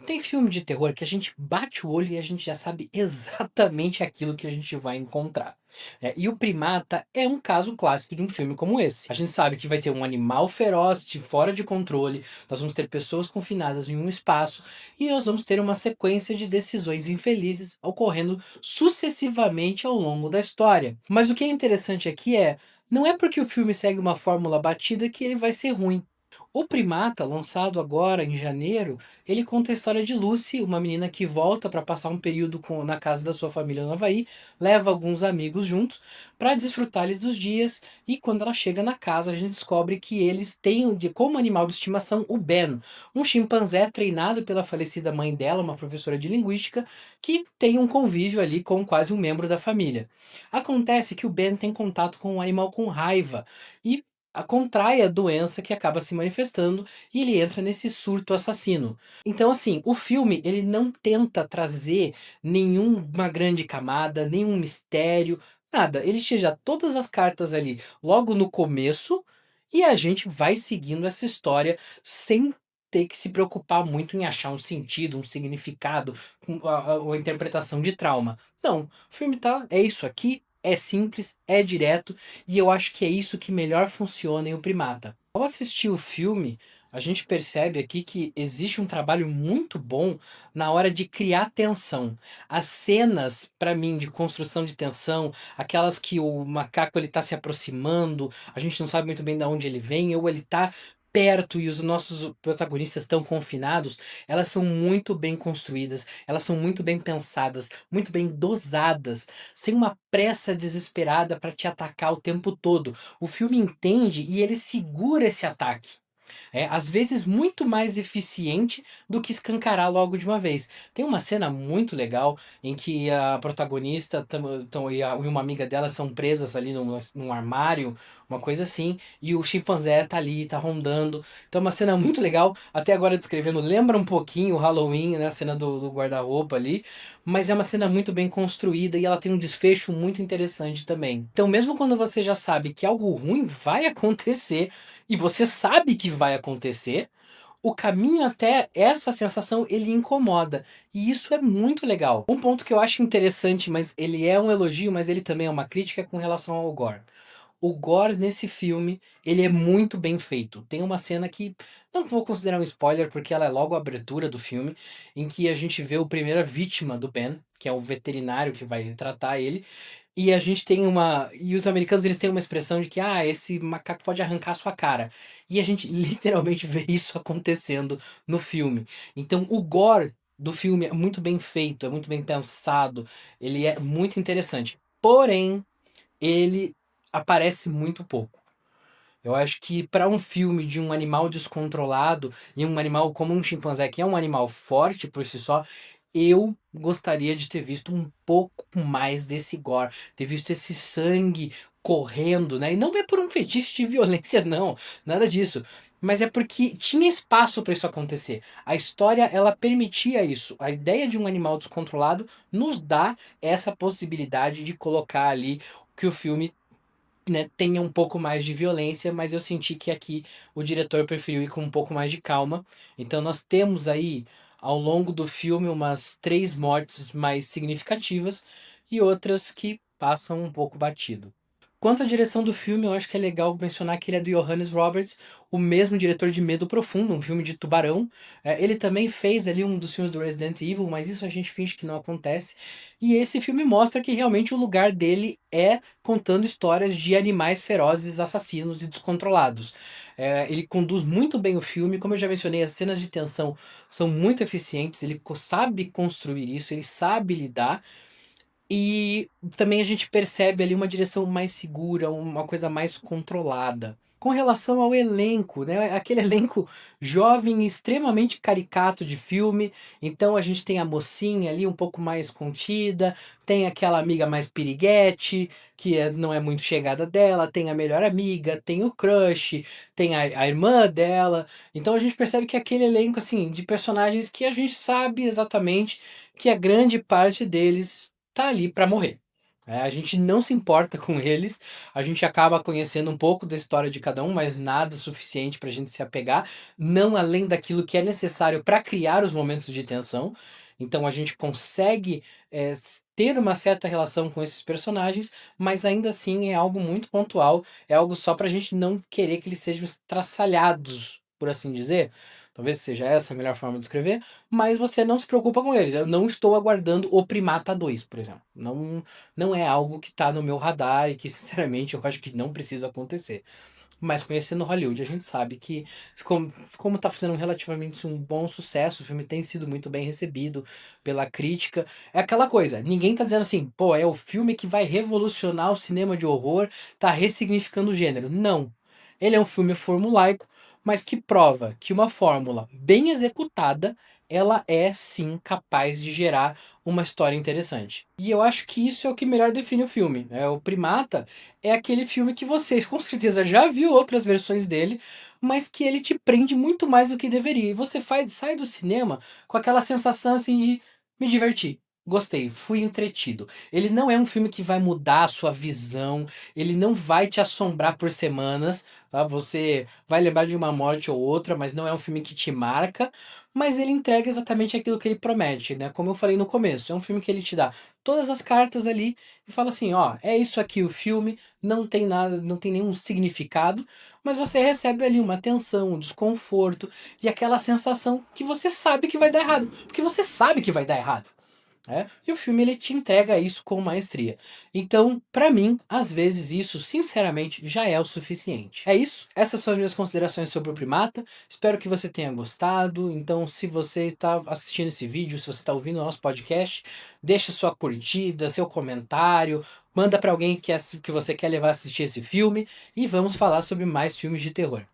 Tem filme de terror que a gente bate o olho e a gente já sabe exatamente aquilo que a gente vai encontrar. E o Primata é um caso clássico de um filme como esse. A gente sabe que vai ter um animal feroz, fora de controle, nós vamos ter pessoas confinadas em um espaço e nós vamos ter uma sequência de decisões infelizes ocorrendo sucessivamente ao longo da história. Mas o que é interessante aqui não é porque o filme segue uma fórmula batida que ele vai ser ruim. O Primata, lançado agora em janeiro, ele conta a história de Lucy, uma menina que volta para passar um período na casa da sua família no Havaí, leva alguns amigos juntos para desfrutar ali dos dias, e quando ela chega na casa, a gente descobre que eles têm como animal de estimação o Ben, um chimpanzé treinado pela falecida mãe dela, uma professora de linguística, que tem um convívio ali com quase um membro da família. Acontece que o Ben tem contato com um animal com raiva e contrai a doença que acaba se manifestando e ele entra nesse surto assassino. Então, assim, o filme ele não tenta trazer nenhuma grande camada, nenhum mistério, nada. Ele tira já todas as cartas ali logo no começo e a gente vai seguindo essa história sem ter que se preocupar muito em achar um sentido, um significado, a interpretação de trauma. Não, o filme é isso aqui, é simples, é direto e eu acho que é isso que melhor funciona em O Primata. Ao assistir o filme, a gente percebe aqui que existe um trabalho muito bom na hora de criar tensão. As cenas, para mim, de construção de tensão, aquelas que o macaco ele tá se aproximando, a gente não sabe muito bem de onde ele vem, ou ele tá perto e os nossos protagonistas estão confinados, elas são muito bem construídas, elas são muito bem pensadas, muito bem dosadas, sem uma pressa desesperada para te atacar o tempo todo. O filme entende e ele segura esse ataque. É, às vezes muito mais eficiente do que escancarar logo de uma vez. Tem uma cena muito legal em que a protagonista e uma amiga dela são presas ali num armário, uma coisa assim, e o chimpanzé tá ali, tá rondando. Então é uma cena muito legal, até agora descrevendo, lembra um pouquinho o Halloween, né, a cena do guarda-roupa ali, mas é uma cena muito bem construída e ela tem um desfecho muito interessante também. Então mesmo quando você já sabe que algo ruim vai acontecer, e você sabe que vai acontecer, o caminho até essa sensação ele incomoda. E isso é muito legal. Um ponto que eu acho interessante, mas ele é um elogio, mas ele também é uma crítica com relação ao gore. O gore nesse filme, ele é muito bem feito. Tem uma cena que não vou considerar um spoiler, porque ela é logo a abertura do filme, em que a gente vê a primeira vítima do Ben, que é o veterinário que vai tratar ele, e a gente tem e os americanos eles têm uma expressão de que esse macaco pode arrancar sua cara. E a gente literalmente vê isso acontecendo no filme. Então o gore do filme é muito bem feito, é muito bem pensado, ele é muito interessante. Porém, ele aparece muito pouco. Eu acho que para um filme de um animal descontrolado e um animal como um chimpanzé, que é um animal forte por si só, eu gostaria de ter visto um pouco mais desse gore, ter visto esse sangue correndo, né? E não é por um fetiche de violência, não, nada disso. Mas é porque tinha espaço para isso acontecer. A história, ela permitia isso. A ideia de um animal descontrolado nos dá essa possibilidade de colocar ali que o filme, né, tenha um pouco mais de violência, mas eu senti que aqui o diretor preferiu ir com um pouco mais de calma. Então nós temos aí, ao longo do filme, umas 3 mortes mais significativas e outras que passam um pouco batido. Quanto à direção do filme, eu acho que é legal mencionar que ele é do Johannes Roberts, o mesmo diretor de Medo Profundo, um filme de tubarão. Ele também fez ali um dos filmes do Resident Evil, mas isso a gente finge que não acontece. E esse filme mostra que realmente o lugar dele é contando histórias de animais ferozes, assassinos e descontrolados. Ele conduz muito bem o filme, como eu já mencionei, as cenas de tensão são muito eficientes, ele sabe construir isso, ele sabe lidar. E também a gente percebe ali uma direção mais segura, uma coisa mais controlada. Com relação ao elenco, né, aquele elenco jovem extremamente caricato de filme, então a gente tem a mocinha ali um pouco mais contida, tem aquela amiga mais piriguete, que não é muito chegada dela, tem a melhor amiga, tem o crush, tem a irmã dela, então a gente percebe que é aquele elenco assim de personagens que a gente sabe exatamente que a grande parte deles tá ali pra morrer. A gente não se importa com eles, a gente acaba conhecendo um pouco da história de cada um, mas nada suficiente pra gente se apegar, não além daquilo que é necessário para criar os momentos de tensão. Então a gente consegue ter uma certa relação com esses personagens, mas ainda assim é algo muito pontual, é algo só pra gente não querer que eles sejam estraçalhados, por assim dizer. Talvez seja essa a melhor forma de escrever, mas você não se preocupa com eles. Eu não estou aguardando o Primata 2, por exemplo. Não é algo que tá no meu radar e que, sinceramente, eu acho que não precisa acontecer. Mas conhecendo Hollywood, a gente sabe que, como tá fazendo relativamente um bom sucesso, o filme tem sido muito bem recebido pela crítica. É aquela coisa, ninguém tá dizendo assim, pô, é o filme que vai revolucionar o cinema de horror, tá ressignificando o gênero. Não. Ele é um filme formulaico, mas que prova que uma fórmula bem executada, ela é sim capaz de gerar uma história interessante. E eu acho que isso é o que melhor define o filme. O Primata é aquele filme que você com certeza já viu outras versões dele, mas que ele te prende muito mais do que deveria. E você sai do cinema com aquela sensação assim de me divertir. Gostei, fui entretido. Ele não é um filme que vai mudar a sua visão, ele não vai te assombrar por semanas, tá? Você vai lembrar de uma morte ou outra, mas não é um filme que te marca, mas ele entrega exatamente aquilo que ele promete, né? Como eu falei no começo, é um filme que ele te dá todas as cartas ali e fala assim, ó, é isso aqui o filme, não tem nada, não tem nenhum significado, mas você recebe ali uma tensão, um desconforto e aquela sensação que você sabe que vai dar errado, porque você sabe que vai dar errado. E o filme ele te entrega isso com maestria. Então, pra mim, às vezes isso, sinceramente, já é o suficiente. É isso. Essas são as minhas considerações sobre o Primata. Espero que você tenha gostado. Então, se você está assistindo esse vídeo, se você está ouvindo o nosso podcast, deixa sua curtida, seu comentário, manda pra alguém que você quer levar a assistir esse filme e vamos falar sobre mais filmes de terror.